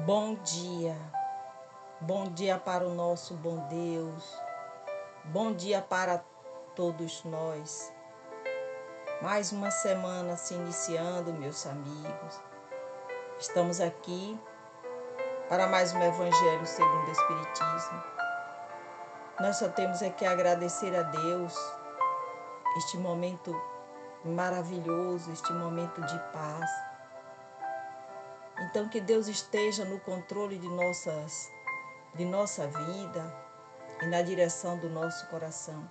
Bom dia para o nosso bom Deus, bom dia para todos nós. Mais uma semana se iniciando, meus amigos. Estamos aqui para mais um Evangelho segundo o Espiritismo. Nós só temos que agradecer a Deus este momento maravilhoso, este momento de paz. Então, que Deus esteja no controle de nossa vida e na direção do nosso coração.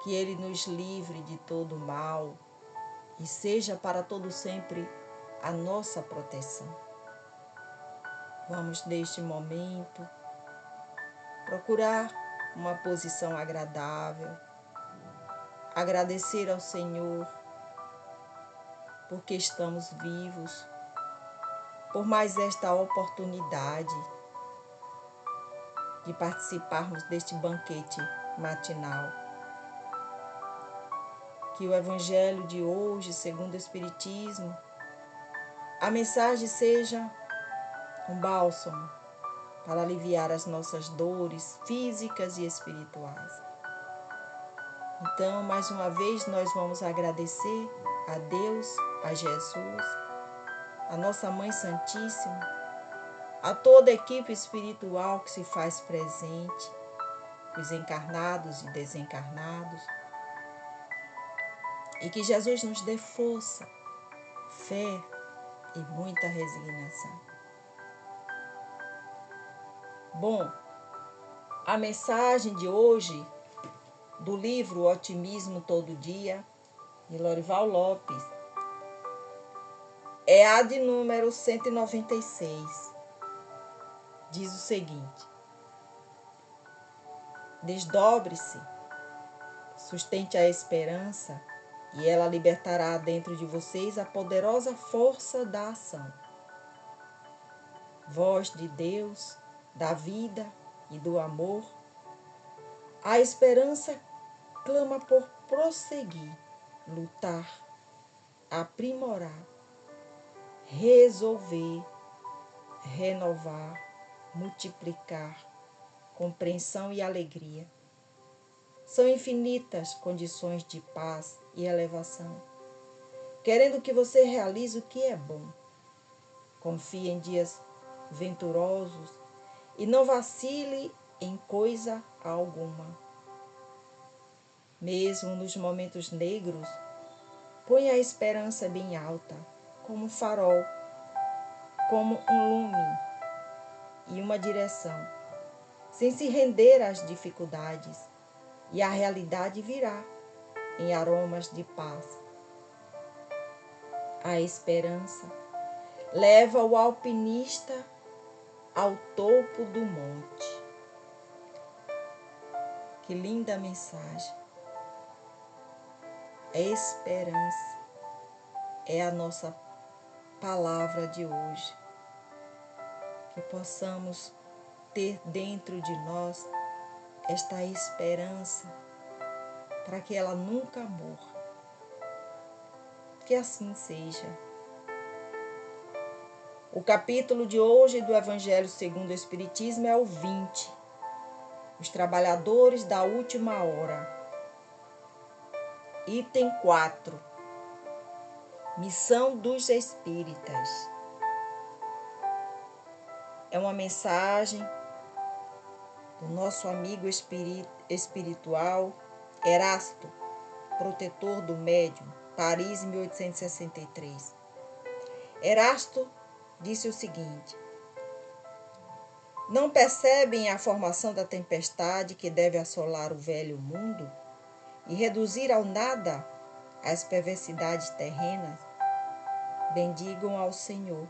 Que Ele nos livre de todo mal e seja para todo sempre a nossa proteção. Vamos, neste momento, procurar uma posição agradável, agradecer ao Senhor porque estamos vivos, por mais esta oportunidade de participarmos deste banquete matinal. Que o Evangelho de hoje, segundo o Espiritismo, a mensagem seja um bálsamo para aliviar as nossas dores físicas e espirituais. Então, mais uma vez, nós vamos agradecer a Deus, a Jesus, a nossa Mãe Santíssima, a toda a equipe espiritual que se faz presente, os encarnados e desencarnados, e que Jesus nos dê força, fé e muita resignação. Bom, a mensagem de hoje do livro Otimismo Todo Dia, de Lorival Lopes, é a de número 196. Diz o seguinte: desdobre-se, sustente a esperança e ela libertará dentro de vocês a poderosa força da ação. Voz de Deus, da vida e do amor, a esperança clama por prosseguir, lutar, aprimorar, resolver, renovar, multiplicar, compreensão e alegria. São infinitas condições de paz e elevação, querendo que você realize o que é bom. Confie em dias venturosos e não vacile em coisa alguma. Mesmo nos momentos negros, ponha a esperança bem alta, como um farol, como um lume e uma direção, sem se render às dificuldades, e a realidade virá em aromas de paz. A esperança leva o alpinista ao topo do monte. Que linda mensagem! A esperança é a nossa palavra de hoje. Que possamos ter dentro de nós esta esperança para que ela nunca morra. Que assim seja. O capítulo de hoje do Evangelho segundo o Espiritismo é o 20. Os trabalhadores da última hora. Item 4. Missão dos Espíritas. É uma mensagem do nosso amigo espiritual Erasto, protetor do médium, Paris, 1863. Erasto disse o seguinte: não percebem a formação da tempestade que deve assolar o velho mundo e reduzir ao nada as perversidades terrenas? Bendigam ao Senhor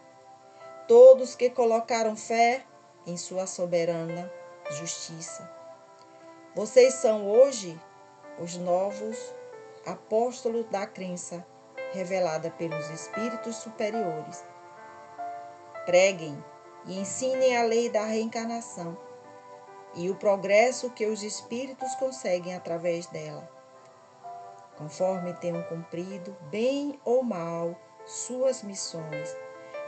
todos que colocaram fé em sua soberana justiça. Vocês são hoje os novos apóstolos da crença revelada pelos espíritos superiores. Preguem e ensinem a lei da reencarnação e o progresso que os espíritos conseguem através dela, conforme tenham cumprido, bem ou mal, suas missões,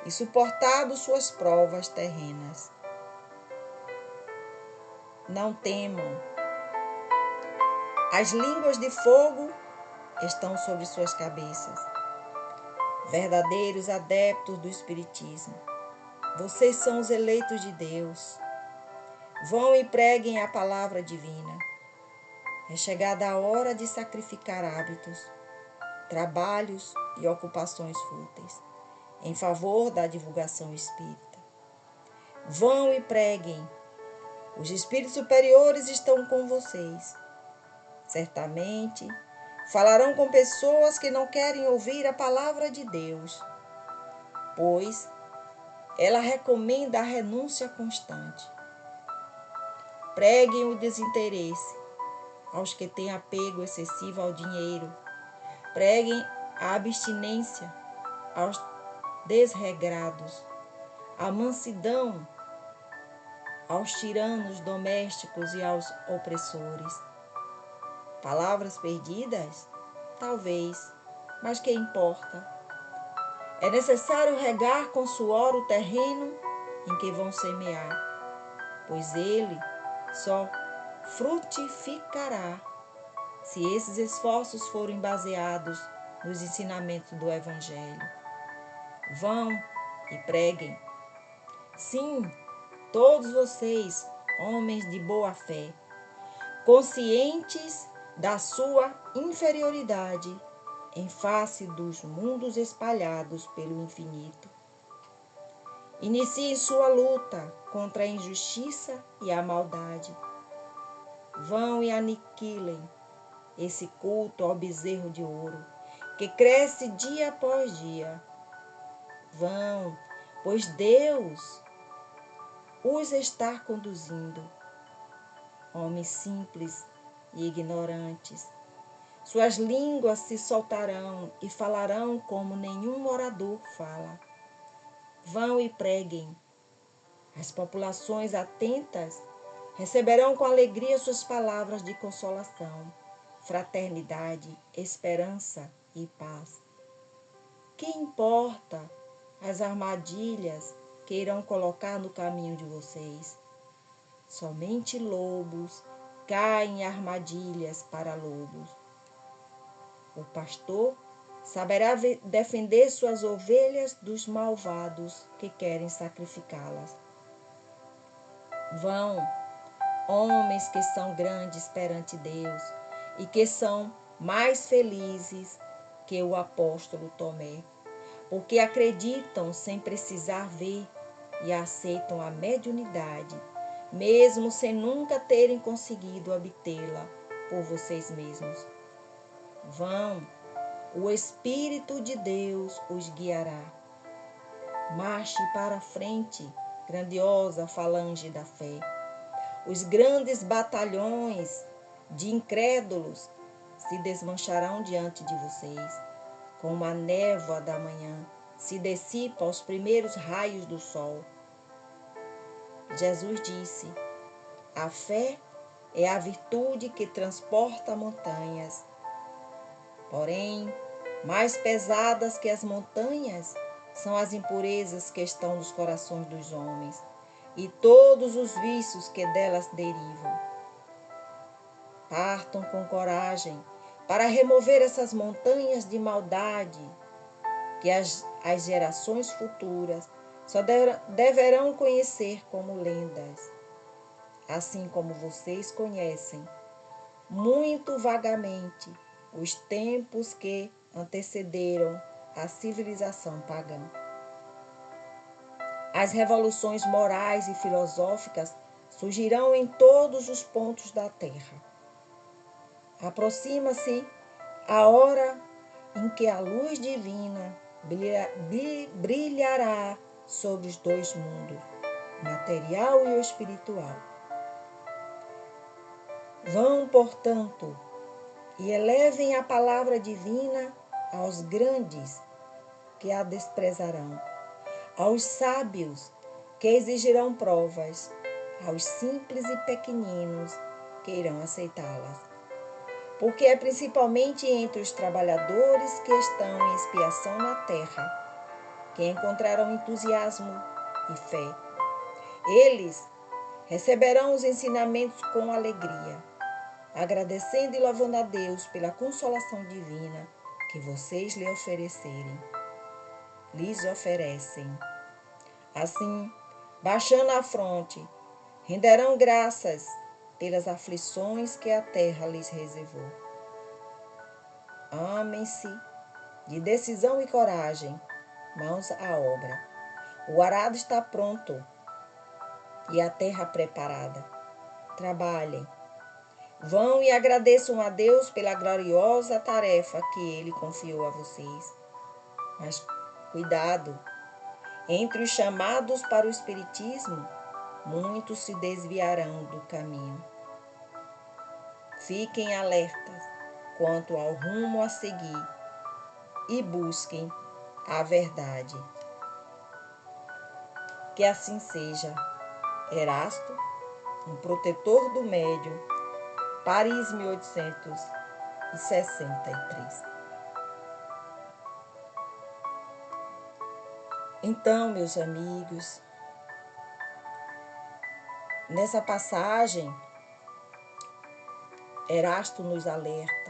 e suportado suas provas terrenas. Não temam. As línguas de fogo estão sobre suas cabeças. Verdadeiros adeptos do Espiritismo, vocês são os eleitos de Deus. Vão e preguem a palavra divina. É chegada a hora de sacrificar hábitos, trabalhos e ocupações fúteis em favor da divulgação espírita. Vão e preguem. Os espíritos superiores estão com vocês. Certamente falarão com pessoas que não querem ouvir a palavra de Deus, pois ela recomenda a renúncia constante. Preguem o desinteresse aos que têm apego excessivo ao dinheiro. Preguem a abstinência aos desregrados, a mansidão aos tiranos domésticos e aos opressores. Palavras perdidas? Talvez, mas que importa? É necessário regar com suor o terreno em que vão semear, pois ele só frutificará se esses esforços forem baseados nos ensinamentos do Evangelho. Vão e preguem. Sim, todos vocês, homens de boa fé, conscientes da sua inferioridade em face dos mundos espalhados pelo infinito. Iniciem sua luta contra a injustiça e a maldade. Vão e aniquilem esse culto ao bezerro de ouro, que cresce dia após dia. Vão, pois Deus os está conduzindo. Homens simples e ignorantes, suas línguas se soltarão e falarão como nenhum orador fala. Vão e preguem. As populações atentas receberão com alegria suas palavras de consolação, fraternidade, esperança e paz. Que importa as armadilhas que irão colocar no caminho de vocês? Somente lobos caem em armadilhas para lobos. O pastor saberá defender suas ovelhas dos malvados que querem sacrificá-las. Vão, homens que são grandes perante Deus e que são mais felizes que o apóstolo Tomé, porque acreditam sem precisar ver e aceitam a mediunidade, mesmo sem nunca terem conseguido obtê-la por vocês mesmos. Vão, o Espírito de Deus os guiará. Marche para a frente, grandiosa falange da fé. Os grandes batalhões de incrédulos se desmancharão diante de vocês, como a névoa da manhã se dissipa aos primeiros raios do sol. Jesus disse: a fé é a virtude que transporta montanhas. Porém, mais pesadas que as montanhas são as impurezas que estão nos corações dos homens e todos os vícios que delas derivam. Partam com coragem para remover essas montanhas de maldade que as gerações futuras só deverão conhecer como lendas, assim como vocês conhecem, muito vagamente, os tempos que antecederam a civilização pagã. As revoluções morais e filosóficas surgirão em todos os pontos da terra. Aproxima-se a hora em que a luz divina brilhará sobre os dois mundos, o material e o espiritual. Vão, portanto, e elevem a palavra divina aos grandes que a desprezarão, aos sábios que exigirão provas, aos simples e pequeninos que irão aceitá-las. Porque é principalmente entre os trabalhadores que estão em expiação na terra que encontrarão entusiasmo e fé. Eles receberão os ensinamentos com alegria, agradecendo e louvando a Deus pela consolação divina que vocês lhes oferecem. Assim, baixando a fronte, renderão graças pelas aflições que a terra lhes reservou. Amem-se de decisão e coragem, mãos à obra. O arado está pronto e a terra preparada. Trabalhem. Vão e agradeçam a Deus pela gloriosa tarefa que Ele confiou a vocês. Mas cuidado, entre os chamados para o Espiritismo, muitos se desviarão do caminho. Fiquem alertas quanto ao rumo a seguir e busquem a verdade. Que assim seja. Erasto, um protetor do médium, Paris, 1863. Então, meus amigos, nessa passagem, Erasto nos alerta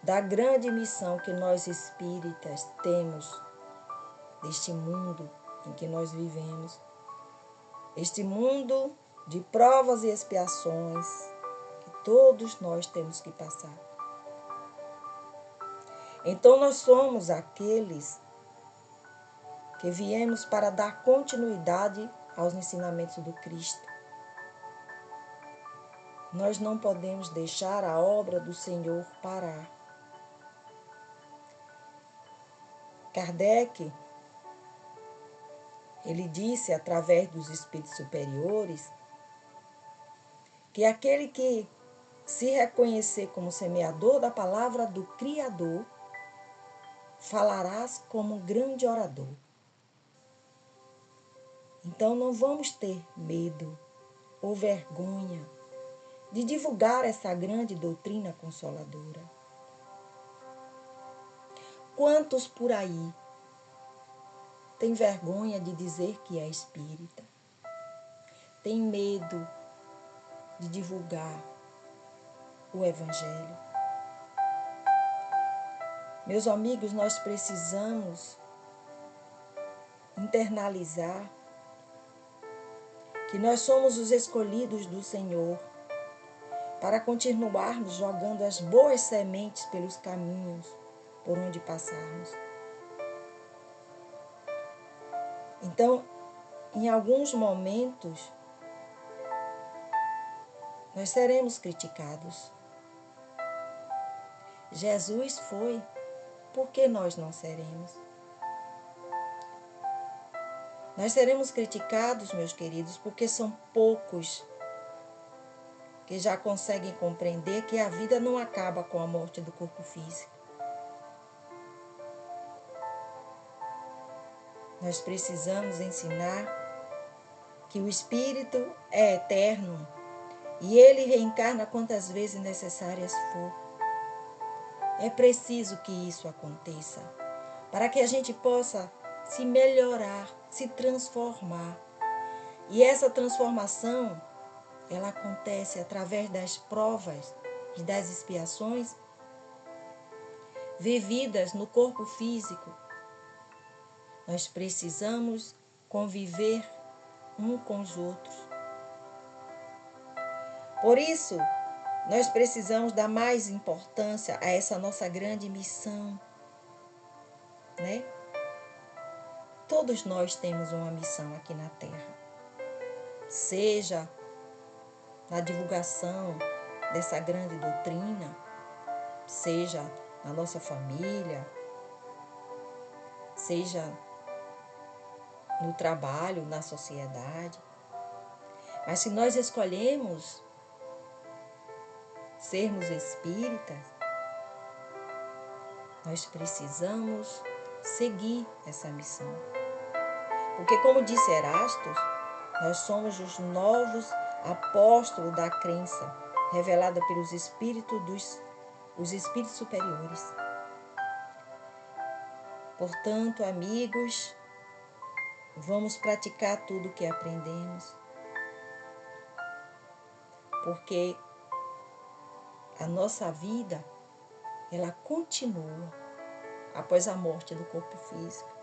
da grande missão que nós espíritas temos deste mundo em que nós vivemos. Este mundo de provas e expiações que todos nós temos que passar. Então nós somos aqueles que viemos para dar continuidade aos ensinamentos do Cristo. Nós não podemos deixar a obra do Senhor parar. Kardec, ele disse através dos espíritos superiores que aquele que se reconhecer como semeador da palavra do Criador, falarás como um grande orador. Então não vamos ter medo ou vergonha de divulgar essa grande doutrina consoladora. Quantos por aí têm vergonha de dizer que é espírita? Tem medo de divulgar o Evangelho? Meus amigos, nós precisamos internalizar que nós somos os escolhidos do Senhor para continuarmos jogando as boas sementes pelos caminhos por onde passarmos. Então, em alguns momentos, nós seremos criticados. Jesus foi, por que nós não seremos? Nós seremos criticados, meus queridos, porque são poucos que já conseguem compreender que a vida não acaba com a morte do corpo físico. Nós precisamos ensinar que o espírito é eterno e ele reencarna quantas vezes necessárias for. É preciso que isso aconteça para que a gente possa se melhorar, se transformar. E essa transformação, ela acontece através das provas e das expiações vividas no corpo físico. Nós precisamos conviver um com os outros. Por isso, nós precisamos dar mais importância a essa nossa grande missão, né? Todos nós temos uma missão aqui na Terra. Seja na divulgação dessa grande doutrina, seja na nossa família, seja no trabalho, na sociedade. Mas se nós escolhemos sermos espíritas, nós precisamos seguir essa missão. Porque, como disse Erasto, nós somos os novos apóstolos da crença, revelada pelos espíritos superiores. Portanto, amigos, vamos praticar tudo o que aprendemos, porque a nossa vida, ela continua após a morte do corpo físico.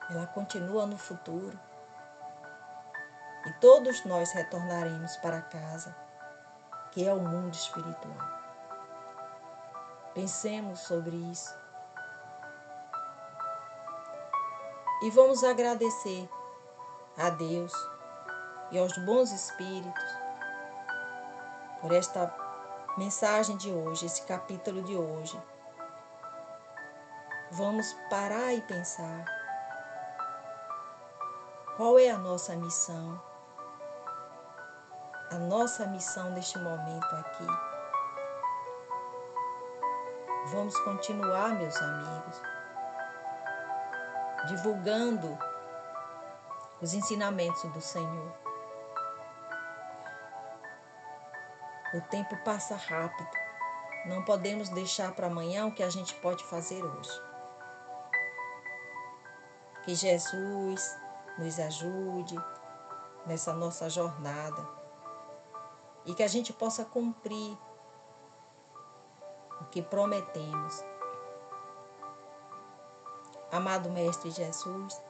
Ela continua no futuro. E todos nós retornaremos para casa, que é o mundo espiritual. Pensemos sobre isso. E vamos agradecer a Deus e aos bons espíritos por esta mensagem de hoje, esse capítulo de hoje. Vamos parar e pensar qual é a nossa missão. A nossa missão neste momento aqui. Vamos continuar, meus amigos, divulgando os ensinamentos do Senhor. O tempo passa rápido. Não podemos deixar para amanhã o que a gente pode fazer hoje. Que Jesus nos ajude nessa nossa jornada e que a gente possa cumprir o que prometemos. Amado Mestre Jesus,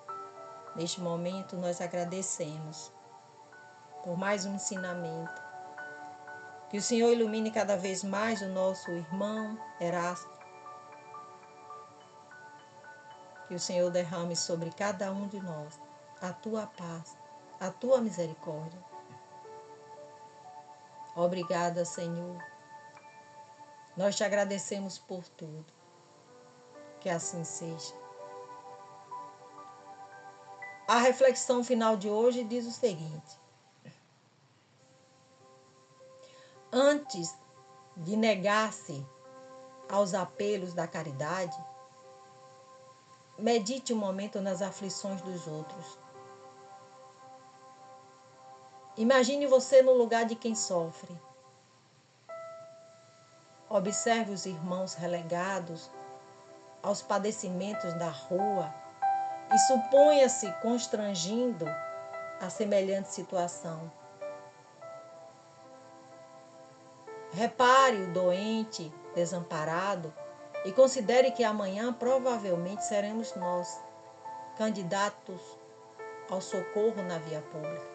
neste momento nós agradecemos por mais um ensinamento. Que o Senhor ilumine cada vez mais o nosso irmão Erasto. Que o Senhor derrame sobre cada um de nós a tua paz, a tua misericórdia. Obrigada, Senhor. Nós te agradecemos por tudo. Que assim seja. A reflexão final de hoje diz o seguinte: antes de negar-se aos apelos da caridade, medite um momento nas aflições dos outros. Imagine você no lugar de quem sofre. Observe os irmãos relegados aos padecimentos da rua e suponha-se constrangindo a semelhante situação. Repare o doente, desamparado, e considere que amanhã provavelmente seremos nós, candidatos ao socorro na via pública.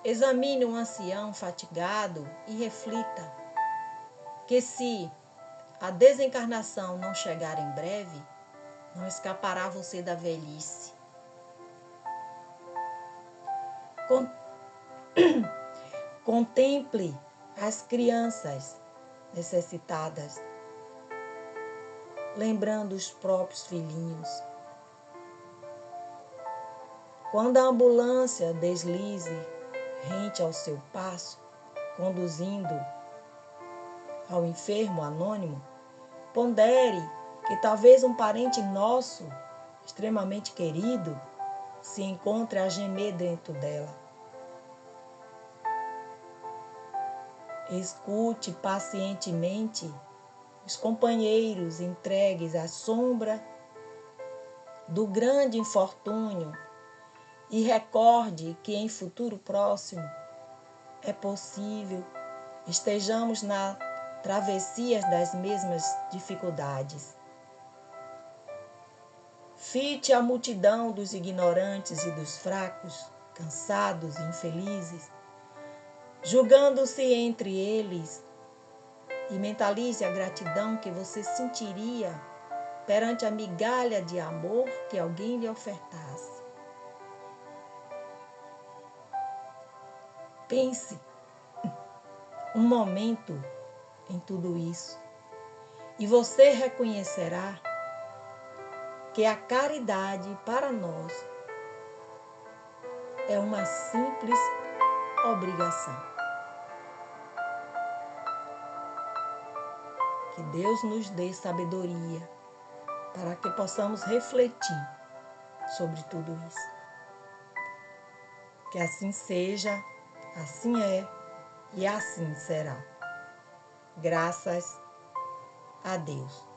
Examine um ancião fatigado e reflita que se a desencarnação não chegar em breve, não escapará você da velhice. Contemple as crianças necessitadas, lembrando os próprios filhinhos. Quando a ambulância deslize rente ao seu passo, conduzindo ao enfermo anônimo, pondere que talvez um parente nosso, extremamente querido, se encontre a gemer dentro dela. Escute pacientemente os companheiros entregues à sombra do grande infortúnio e recorde que em futuro próximo é possível estejamos na travessias das mesmas dificuldades. Fite a multidão dos ignorantes e dos fracos, cansados e infelizes, julgando-se entre eles, e mentalize a gratidão que você sentiria perante a migalha de amor que alguém lhe ofertasse. Pense um momento em tudo isso e você reconhecerá que a caridade para nós é uma simples obrigação. Que Deus nos dê sabedoria para que possamos refletir sobre tudo isso. Que assim seja, assim é e assim será. Graças a Deus.